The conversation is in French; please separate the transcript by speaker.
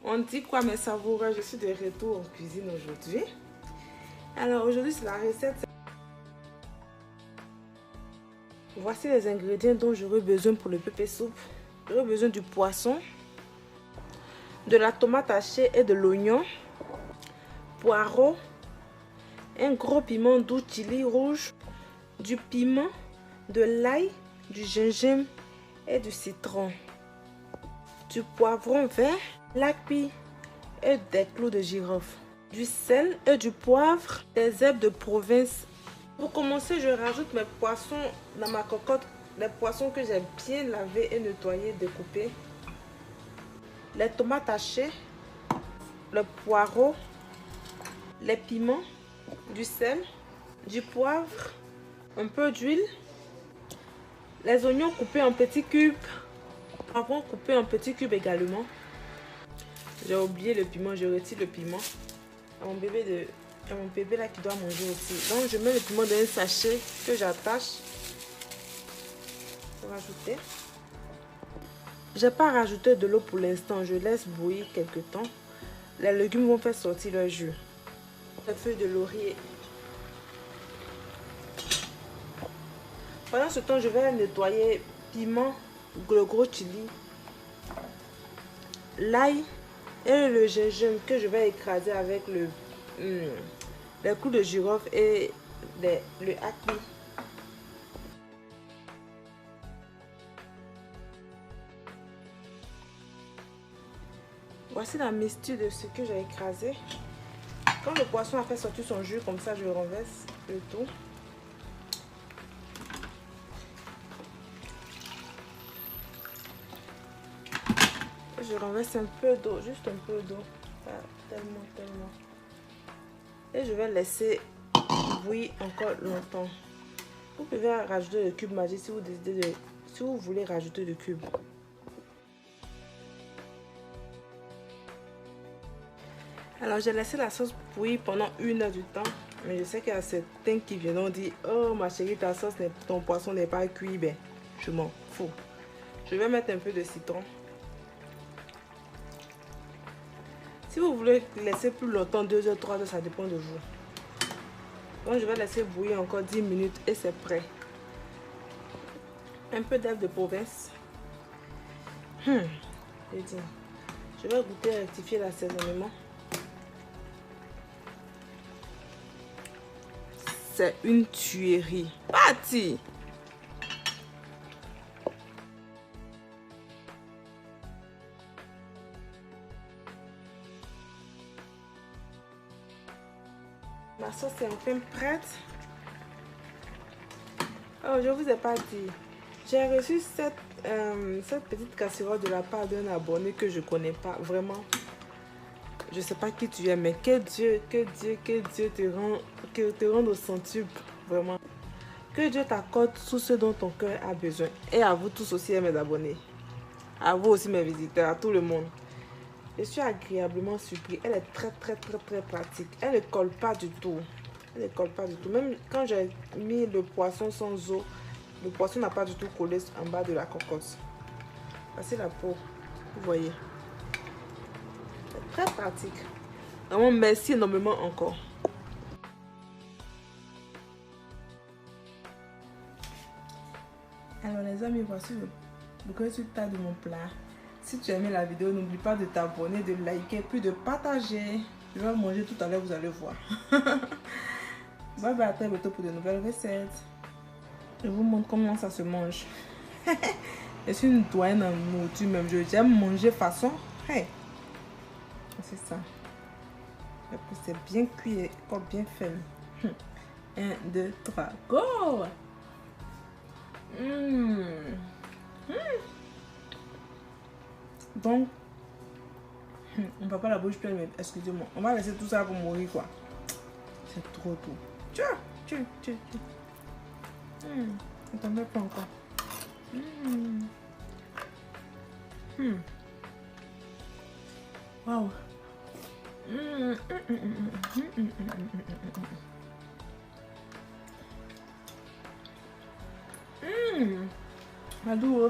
Speaker 1: On dit quoi mes savoureux, je suis de retour en cuisine aujourd'hui. Alors aujourd'hui c'est la recette. Voici les ingrédients dont j'aurai besoin pour le pépé soupe. J'aurai besoin du poisson, de la tomate hachée et de l'oignon, poireau, un gros piment doux chili rouge, du piment, de l'ail, du gingembre et du citron, du poivron vert, l'api et des clous de girofle, du sel et du poivre, des herbes de province. Pour commencer, je rajoute mes poissons dans ma cocotte, les poissons que j'ai bien lavés et nettoyés, découpés, les tomates hachées, le poireau, les piments, du sel, du poivre, un peu d'huile, les oignons coupés en petits cubes, poivrons coupés en petits cubes également. J'ai oublié le piment, je retire le piment. À mon bébé là qui doit manger aussi. Donc je mets le piment dans un sachet que j'attache pour rajouter. Je n'ai pas rajouté de l'eau pour l'instant, je laisse bouillir quelques temps. Les légumes vont faire sortir leur jus. Les feuilles de laurier. Pendant ce temps, je vais nettoyer piment, le gros chili, l'ail et le gingembre que je vais écraser avec les clous de girofle et le api. Voici la mixture de ce que j'ai écrasé. Quand le poisson a fait sortir son jus, comme ça, je renverse le tout. Je renverse un peu d'eau, juste un peu d'eau, pas tellement. Et je vais laisser bouillir encore longtemps. Vous pouvez rajouter le cube magique si vous voulez rajouter le cube. Alors j'ai laissé la sauce bouillir pendant 1 heure du temps. Mais je sais qu'il y a certains qui viendront dire: oh ma chérie, ton poisson n'est pas cuit. Ben, je m'en fous. Je vais mettre un peu de citron. Si vous voulez laisser plus longtemps, 2 heures, 3 heures, ça dépend de vous. Donc je vais laisser bouillir encore 10 minutes et c'est prêt. Un peu d'herbes de province. Je vais goûter et rectifier l'assaisonnement. C'est une tuerie. Parti! Ma sauce est enfin prête. Oh, je vous ai pas dit. J'ai reçu cette petite casserole de la part d'un abonné que je connais pas. Vraiment. Je sais pas qui tu es, mais que Dieu te rende au centuple. Vraiment. Que Dieu t'accorde tout ce dont ton cœur a besoin. Et à vous tous aussi, mes abonnés. À vous aussi, mes visiteurs. À tout le monde. Je suis agréablement surpris. Elle est très pratique. Elle ne colle pas du tout. Elle ne colle pas du tout. Même quand j'ai mis le poisson sans eau, le poisson n'a pas du tout collé en bas de la cocotte. Voici la peau. Vous voyez. C'est très pratique. Vraiment, merci énormément encore. Alors les amis, voici le résultat de mon plat. Si tu as aimé la vidéo, n'oublie pas de t'abonner, de liker, puis de partager. Je vais manger tout à l'heure, vous allez voir. Bye bye, à très bientôt pour de nouvelles recettes. Je vous montre comment ça se mange. Je suis une doyenne en nourriture même. J'aime manger façon. Hey. C'est ça. C'est bien cuit et encore bien fait. 1, 2, 3, go! Donc, on va pas la bouche pleine, mais excusez-moi. On va laisser tout ça pour mourir, quoi. C'est trop tout. Tiens. Attendez pas encore. Wow. Adou.